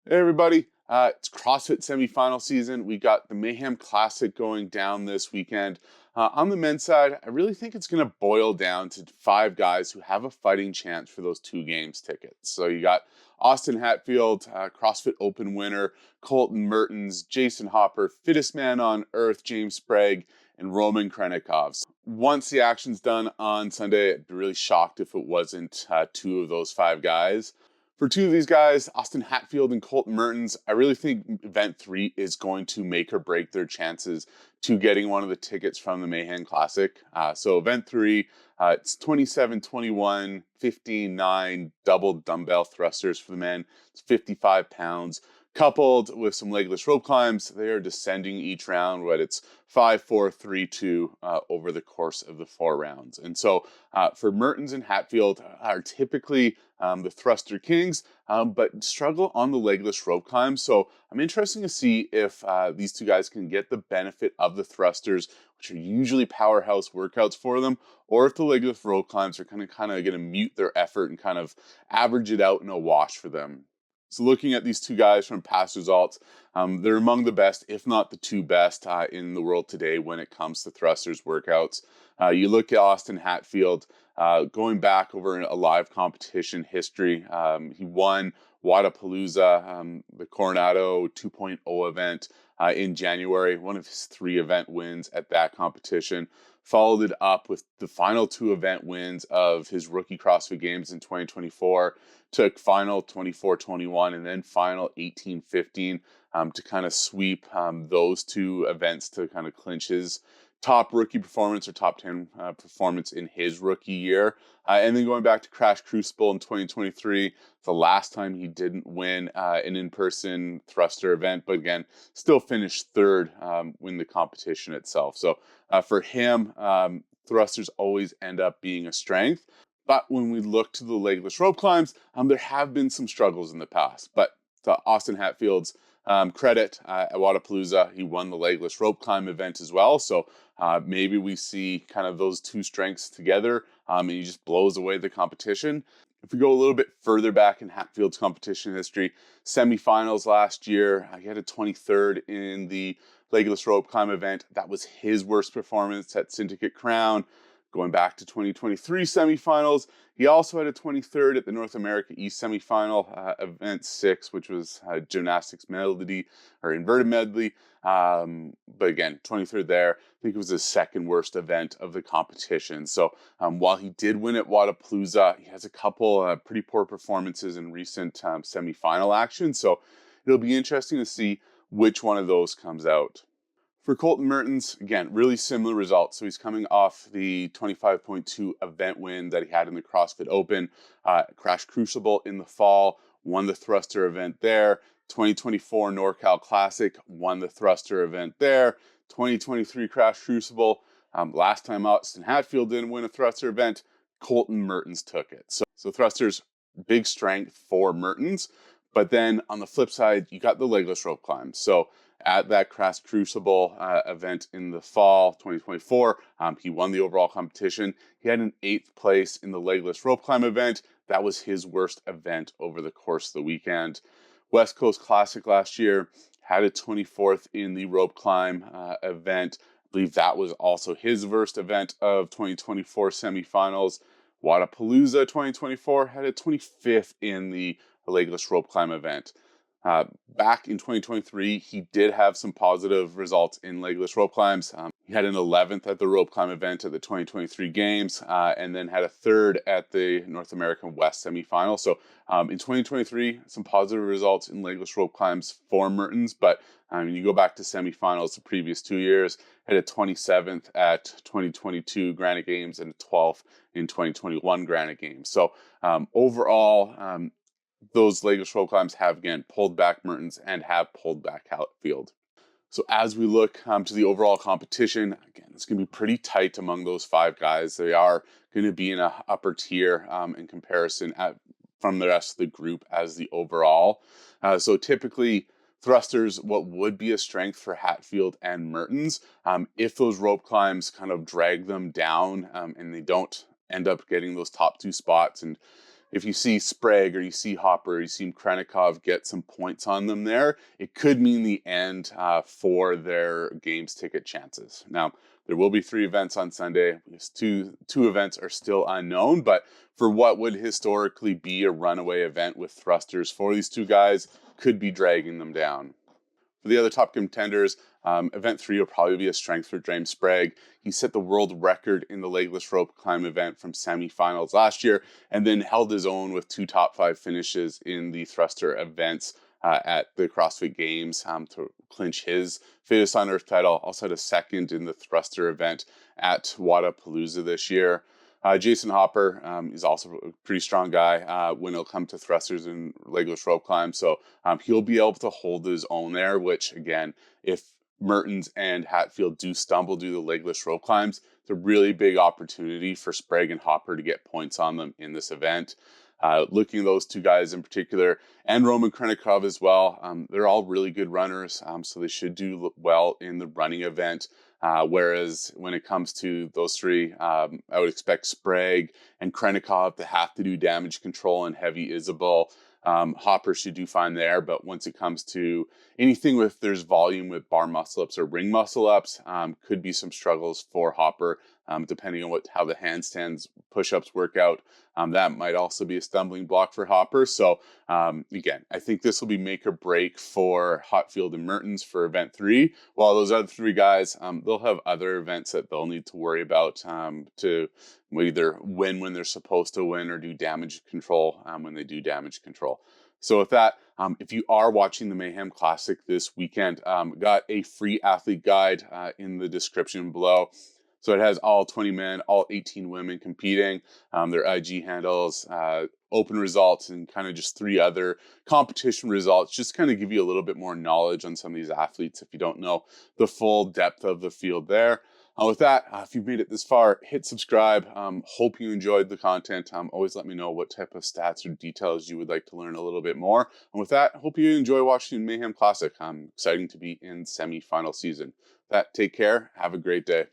Hey everybody, it's CrossFit semifinal season. We got the Mayhem Classic going down this weekend. On the men's side, I really think it's going to boil down to five guys who have a fighting chance for those 2 games tickets. So you got Austin Hatfield, CrossFit Open winner, Colten Mertens, Jayson Hopper, fittest man on earth, James Sprague, and Khrennikov. So once the action's done on Sunday, I'd be really shocked if it wasn't 2 of those 5 guys. For 2 of these guys, Austin Hatfield and Colten Mertens, I really think Event 3 is going to make or break their chances to getting one of the tickets from the Mayhem Classic. So Event 3, it's 27-21, 15-9 double dumbbell thrusters for the men. It's 55 pounds. Coupled with some legless rope climbs, they are descending each round, but it's 5-4-3-2 over the course of the 4 rounds. And so for Mertens and Hatfield are typically the thruster kings, but struggle on the legless rope climb. So I'm interested to see if these 2 guys can get the benefit of the thrusters, which are usually powerhouse workouts for them, or if the legless rope climbs are kind of going to mute their effort and kind of average it out in a wash for them. So looking at these 2 guys from past results, they're among the best, if not the 2 best in the world today when it comes to thrusters workouts. You look at Austin Hatfield, going back over a live competition history, he won Wadapalooza, the Coronado 2.0 event in January, one of his 3 event wins at that competition. Followed it up with the final 2 event wins of his rookie CrossFit Games in 2024, took final 24-21 and then final 18-15 to kind of sweep those 2 events to kind of clinch his top rookie performance or top 10 performance in his rookie year. And then going back to Crash Crucible in 2023, the last time he didn't win an in-person thruster event, but again, still finished 3rd in the competition itself. So for him, thrusters always end up being a strength. But when we look to the legless rope climbs, there have been some struggles in the past. But to Austin Hatfield's credit, at Wadapalooza, he won the legless rope climb event as well. So maybe we see kind of those 2 strengths together and he just blows away the competition. If we go a little bit further back in Hatfield's competition history, semifinals last year, he had a 23rd in the legless rope climb event. That was his worst performance at Syndicate Crown. Going back to 2023 semifinals, he also had a 23rd at the North America East semifinal, event 6, which was gymnastics medley or inverted medley. But again, 23rd there. I think it was his 2nd worst event of the competition. So while he did win at Wadapalooza, he has a couple pretty poor performances in recent semifinal action. So it'll be interesting to see which one of those comes out. For Colten Mertens, again, really similar results. So he's coming off the 25.2 event win that he had in the CrossFit Open, Crash Crucible in the fall, won the thruster event there. 2024 NorCal Classic, won the thruster event there. 2023 Crash Crucible, last time Austin Hatfield didn't win a thruster event, Colten Mertens took it. So thrusters, big strength for Mertens. But then on the flip side, you got the legless rope climb. So at that Crash Crucible event in the fall 2024, he won the overall competition. He had an 8th place in the legless rope climb event. That was his worst event over the course of the weekend. West Coast Classic last year, had a 24th in the rope climb event. I believe that was also his worst event of 2024 semifinals. Wadapalooza 2024 had a 25th in the legless rope climb event. Back in 2023, he did have some positive results in legless rope climbs. He had an 11th at the rope climb event at the 2023 Games, and then had a 3rd at the North American West semifinal. So in 2023, some positive results in legless rope climbs for Mertens, but you go back to semifinals the previous 2 years, had a 27th at 2022 Granite Games and a 12th in 2021 Granite Games. So overall, those legless rope climbs have, again, pulled back Mertens and have pulled back Hatfield. So as we look to the overall competition, again, it's going to be pretty tight among those 5 guys. They are going to be in an upper tier in comparison from the rest of the group as the overall. So typically, thrusters, what would be a strength for Hatfield and Mertens, if those rope climbs kind of drag them down and they don't end up getting those top 2 spots and if you see Sprague or you see Hopper, you see Khrennikov get some points on them there, it could mean the end for their games ticket chances. Now, there will be 3 events on Sunday. Two events are still unknown, but for what would historically be a runaway event with thrusters for these 2 guys, could be dragging them down. For the other top contenders, event 3 will probably be a strength for James Sprague. He set the world record in the Legless Rope Climb event from semifinals last year, and then held his own with 2 top 5 finishes in the thruster events at the CrossFit Games to clinch his fittest on earth title. Also had a second in the thruster event at Wadapalooza this year. Jayson Hopper is also a pretty strong guy when it'll come to thrusters and legless rope climbs. So he'll be able to hold his own there, which again, if Mertens and Hatfield do stumble due to the legless rope climbs, it's a really big opportunity for Sprague and Hopper to get points on them in this event. Looking at those 2 guys in particular, and Roman Khrennikov as well, they're all really good runners, so they should do well in the running event. Whereas when it comes to those 3, I would expect Sprague and Khrennikov to have to do damage control and heavy Isabel. Hopper should do fine there, but once it comes to anything with there's volume with bar muscle ups or ring muscle ups, could be some struggles for Hopper, depending on how the handstands push-ups work out. That might also be a stumbling block for Hopper. So again, I think this will be make or break for Hatfield and Mertens for event 3, while those other 3 guys, they'll have other events that they'll need to worry about to either win when they're supposed to win or do damage control when they do damage control. So with that, if you are watching the Mayhem Classic this weekend, got a free athlete guide in the description below. So it has all 20 men, all 18 women competing, their IG handles, open results, and kind of just 3 other competition results, just kind of give you a little bit more knowledge on some of these athletes if you don't know the full depth of the field there. With that, if you've made it this far, hit subscribe. Hope you enjoyed the content. Always let me know what type of stats or details you would like to learn a little bit more. And with that, hope you enjoy watching Mayhem Classic. Exciting to be in semi-final season. With that, take care. Have a great day.